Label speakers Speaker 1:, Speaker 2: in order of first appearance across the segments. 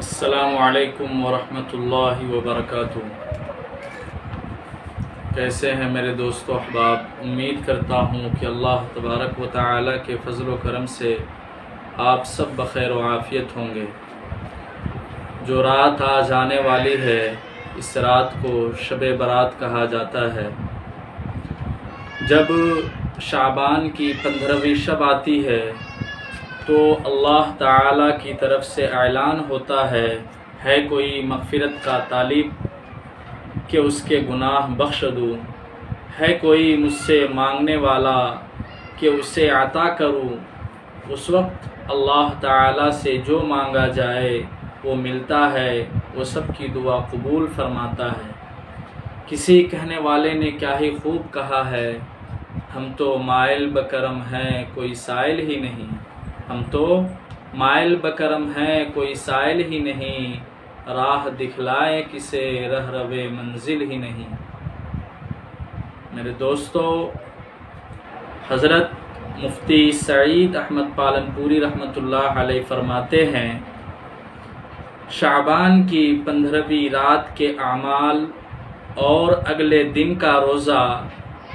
Speaker 1: السلام علیکم ورحمۃ اللہ وبرکاتہ۔ کیسے ہیں میرے دوست و احباب؟ امید کرتا ہوں کہ اللہ تبارک و تعالی کے فضل و کرم سے آپ سب بخیر و عافیت ہوں گے۔ جو رات آج آنے والی ہے، اس رات کو شب برات کہا جاتا ہے۔ جب شعبان کی 15ویں شب آتی ہے تو اللہ تعالی کی طرف سے اعلان ہوتا ہے کوئی مغفرت کا طالب کہ اس کے گناہ بخش دوں، ہے کوئی مجھ سے مانگنے والا کہ اسے عطا کروں۔ اس وقت اللہ تعالی سے جو مانگا جائے وہ ملتا ہے، وہ سب کی دعا قبول فرماتا ہے۔ کسی کہنے والے نے کیا ہی خوب کہا ہے، ہم تو مائل بکرم ہیں کوئی سائل ہی نہیں، ہم تو مائل بکرم ہیں کوئی سائل ہی نہیں، راہ دکھلائے کسے رہ روے منزل ہی نہیں۔ میرے دوستو، حضرت مفتی سعید احمد پالنپوری رحمۃ اللہ علیہ فرماتے ہیں، شعبان کی 15ویں رات کے اعمال اور اگلے دن کا روزہ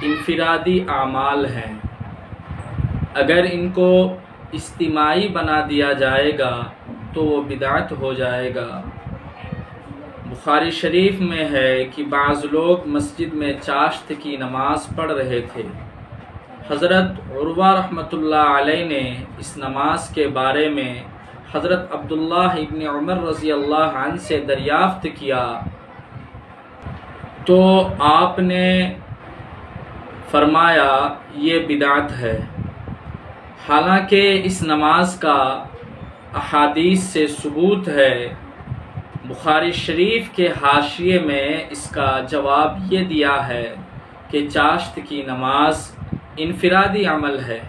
Speaker 1: انفرادی اعمال ہیں۔ اگر ان کو اجتماعی بنا دیا جائے گا تو وہ بدعت ہو جائے گا۔ بخاری شریف میں ہے کہ بعض لوگ مسجد میں چاشت کی نماز پڑھ رہے تھے۔ حضرت عروہ رحمۃ اللہ علیہ نے اس نماز کے بارے میں حضرت عبداللہ ابن عمر رضی اللہ عنہ سے دریافت کیا تو آپ نے فرمایا یہ بدعت ہے۔ حالانکہ اس نماز کا احادیث سے ثبوت ہے۔ بخاری شریف کے حاشیے میں اس کا جواب یہ دیا ہے کہ چاشت کی نماز انفرادی عمل ہے،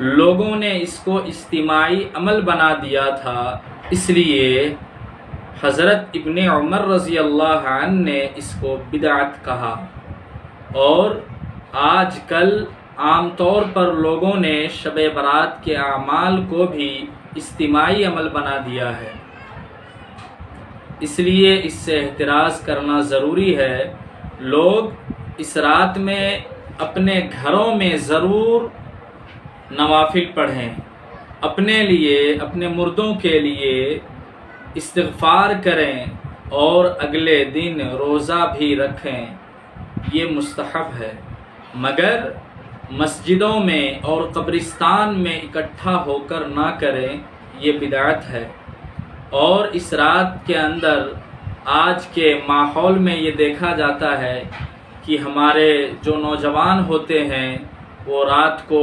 Speaker 1: لوگوں نے اس کو اجتماعی عمل بنا دیا تھا، اس لیے حضرت ابن عمر رضی اللہ عنہ نے اس کو بدعت کہا۔ اور آج کل عام طور پر لوگوں نے شب برات کے اعمال کو بھی اجتماعی عمل بنا دیا ہے، اس لیے اس سے احتراز کرنا ضروری ہے۔ لوگ اس رات میں اپنے گھروں میں ضرور نوافل پڑھیں، اپنے لیے، اپنے مردوں کے لیے استغفار کریں اور اگلے دن روزہ بھی رکھیں، یہ مستحب ہے۔ مگر مسجدوں میں اور قبرستان میں اکٹھا ہو کر نہ کریں، یہ بدعت ہے۔ اور اس رات کے اندر آج کے ماحول میں یہ دیکھا جاتا ہے کہ ہمارے جو نوجوان ہوتے ہیں وہ رات کو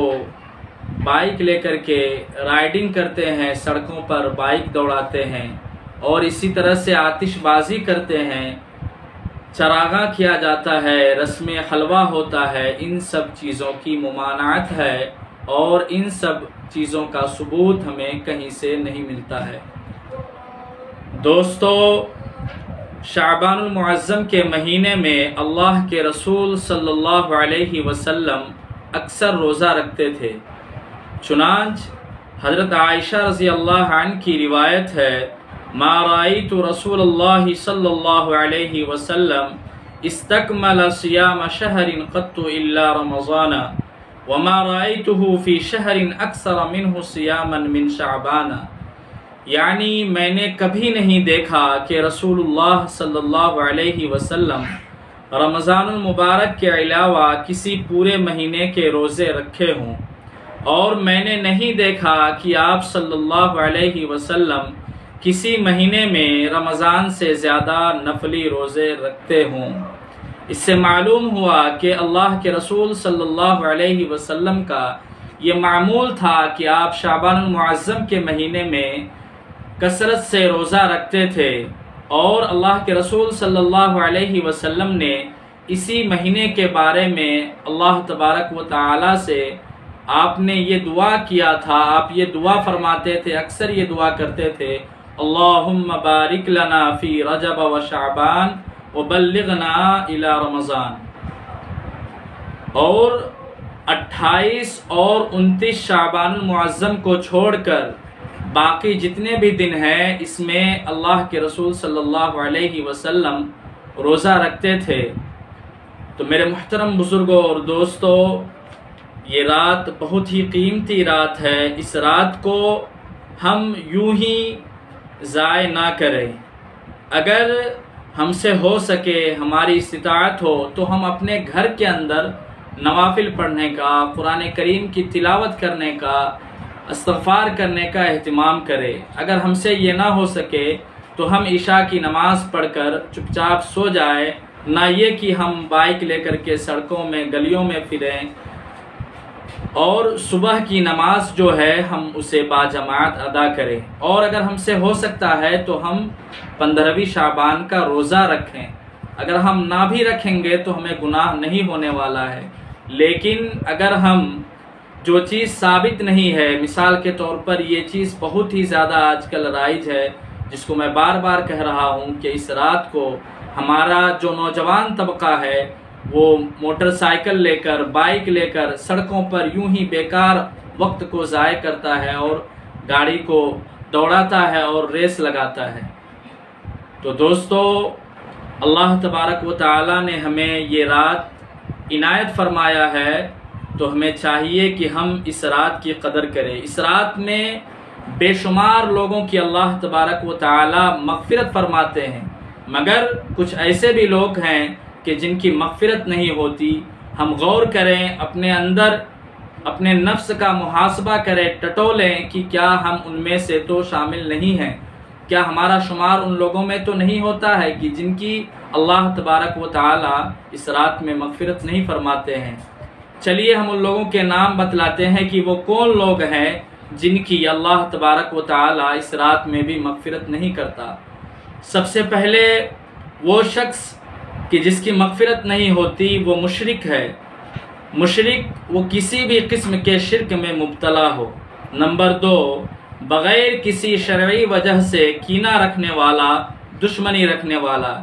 Speaker 1: بائک لے کر کے رائڈنگ کرتے ہیں، سڑکوں پر بائک دوڑاتے ہیں اور اسی طرح سے آتش بازی کرتے ہیں، چراغاں کیا جاتا ہے، رسم حلوہ ہوتا ہے۔ ان سب چیزوں کی ممانعت ہے اور ان سب چیزوں کا ثبوت ہمیں کہیں سے نہیں ملتا ہے۔ دوستو، شعبان المعظم کے مہینے میں اللہ کے رسول صلی اللہ علیہ وسلم اکثر روزہ رکھتے تھے۔ چنانچہ حضرت عائشہ رضی اللہ عنہ کی روایت ہے، ما رأيت رسول اللہ صلی اللہ علیہ وسلم استکمل صیام شہر قط الا رمضان وما رأيته في شہر اکثر منہ صیاما من شعبان۔ یعنی میں نے کبھی نہیں دیکھا کہ رسول اللہ صلی اللہ علیہ وسلم رمضان المبارک کے علاوہ کسی پورے مہینے کے روزے رکھے ہوں، اور میں نے نہیں دیکھا کہ آپ صلی اللہ علیہ وسلم کسی مہینے میں رمضان سے زیادہ نفلی روزے رکھتے ہوں۔ اس سے معلوم ہوا کہ اللہ کے رسول صلی اللہ علیہ وسلم کا یہ معمول تھا کہ آپ شعبان المعظم کے مہینے میں کثرت سے روزہ رکھتے تھے، اور اللہ کے رسول صلی اللہ علیہ وسلم نے اسی مہینے کے بارے میں اللہ تبارک و تعالی سے آپ نے یہ دعا کیا تھا، آپ یہ دعا فرماتے تھے، اکثر یہ دعا کرتے تھے، اللہم بارک لنا فی رجب و شعبان وبلغنا الی رمضان۔ اور 28 اور 29 شعبان المعظم کو چھوڑ کر باقی جتنے بھی دن ہیں اس میں اللہ کے رسول صلی اللہ علیہ وسلم روزہ رکھتے تھے۔ تو میرے محترم بزرگوں اور دوستو، یہ رات بہت ہی قیمتی رات ہے۔ اس رات کو ہم یوں ہی ضائع نہ کریں۔ اگر ہم سے ہو سکے، ہماری استطاعت ہو، تو ہم اپنے گھر کے اندر نوافل پڑھنے کا، قرآن کریم کی تلاوت کرنے کا، استغفار کرنے کا اہتمام کرے۔ اگر ہم سے یہ نہ ہو سکے تو ہم عشاء کی نماز پڑھ کر چپ چاپ سو جائے، نہ یہ کہ ہم بائک لے کر کے سڑکوں میں گلیوں میں پھریں، اور صبح کی نماز جو ہے ہم اسے باجماعت ادا کریں۔ اور اگر ہم سے ہو سکتا ہے تو ہم 15ویں شعبان کا روزہ رکھیں۔ اگر ہم نہ بھی رکھیں گے تو ہمیں گناہ نہیں ہونے والا ہے، لیکن اگر ہم جو چیز ثابت نہیں ہے، مثال کے طور پر یہ چیز بہت ہی زیادہ آج کل رائج ہے، جس کو میں بار بار کہہ رہا ہوں کہ اس رات کو ہمارا جو نوجوان طبقہ ہے وہ موٹر سائیکل لے کر، بائک لے کر سڑکوں پر یوں ہی بیکار وقت کو ضائع کرتا ہے اور گاڑی کو دوڑاتا ہے اور ریس لگاتا ہے۔ تو دوستو، اللہ تبارک و تعالی نے ہمیں یہ رات عنایت فرمایا ہے، تو ہمیں چاہیے کہ ہم اس رات کی قدر کریں۔ اس رات میں بے شمار لوگوں کی اللہ تبارک و تعالی مغفرت فرماتے ہیں، مگر کچھ ایسے بھی لوگ ہیں کہ جن کی مغفرت نہیں ہوتی۔ ہم غور کریں، اپنے اندر اپنے نفس کا محاسبہ کریں، ٹٹولیں کہ کیا ہم ان میں سے تو شامل نہیں ہیں، کیا ہمارا شمار ان لوگوں میں تو نہیں ہوتا ہے کہ جن کی اللہ تبارک و تعالی اس رات میں مغفرت نہیں فرماتے ہیں۔ چلیے ہم ان لوگوں کے نام بتلاتے ہیں کہ وہ کون لوگ ہیں جن کی اللہ تبارک و تعالی اس رات میں بھی مغفرت نہیں کرتا۔ سب سے پہلے وہ شخص کہ جس کی مغفرت نہیں ہوتی وہ مشرک ہے۔ مشرک وہ کسی بھی قسم کے شرک میں مبتلا ہو۔ نمبر 2، بغیر کسی شرعی وجہ سے کینہ رکھنے والا، دشمنی رکھنے والا،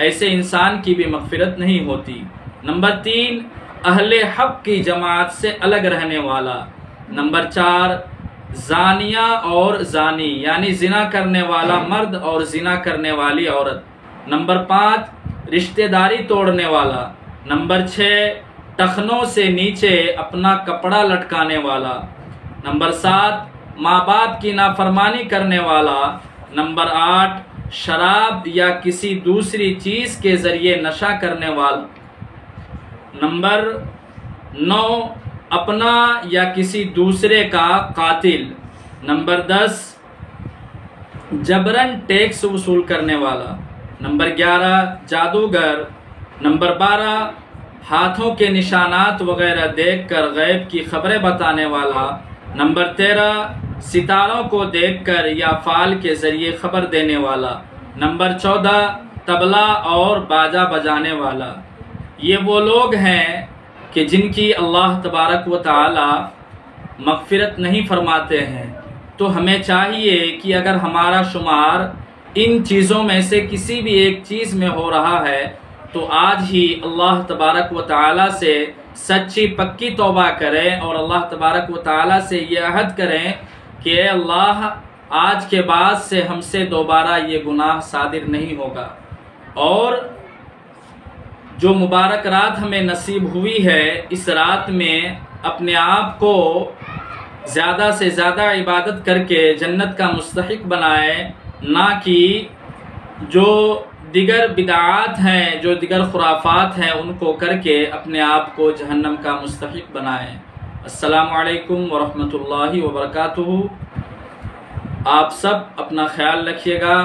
Speaker 1: ایسے انسان کی بھی مغفرت نہیں ہوتی۔ نمبر 3، اہل حق کی جماعت سے الگ رہنے والا۔ نمبر 4، زانیہ اور زانی یعنی زنا کرنے والا مرد اور زنا کرنے والی عورت۔ نمبر 5، رشتہ داری توڑنے والا۔ نمبر 6، ٹخنوں سے نیچے اپنا کپڑا لٹکانے والا۔ نمبر 7، ماں باپ کی نافرمانی کرنے والا۔ نمبر 8، شراب یا کسی دوسری چیز کے ذریعے نشہ کرنے والا۔ نمبر 9، اپنا یا کسی دوسرے کا قاتل۔ نمبر 10، جبراً ٹیکس وصول کرنے والا۔ نمبر 11، جادوگر۔ نمبر 12، ہاتھوں کے نشانات وغیرہ دیکھ کر غیب کی خبریں بتانے والا۔ نمبر 13، ستاروں کو دیکھ کر یا فال کے ذریعے خبر دینے والا۔ نمبر 14، طبلہ اور باجا بجانے والا۔ یہ وہ لوگ ہیں کہ جن کی اللہ تبارک و تعالی مغفرت نہیں فرماتے ہیں۔ تو ہمیں چاہیے کہ اگر ہمارا شمار ان چیزوں میں سے کسی بھی ایک چیز میں ہو رہا ہے تو آج ہی اللہ تبارک و تعالی سے سچی پکی توبہ کریں اور اللہ تبارک و تعالی سے یہ عہد کریں کہ اے اللہ، آج کے بعد سے ہم سے دوبارہ یہ گناہ صادر نہیں ہوگا۔ اور جو مبارک رات ہمیں نصیب ہوئی ہے، اس رات میں اپنے آپ کو زیادہ سے زیادہ عبادت کر کے جنت کا مستحق بنائیں، نہ کہ جو دیگر بدعات ہیں، جو دیگر خرافات ہیں، ان کو کر کے اپنے آپ کو جہنم کا مستحق بنائیں۔ السلام علیکم ورحمۃ اللہ وبرکاتہ۔ آپ سب اپنا خیال رکھیے گا۔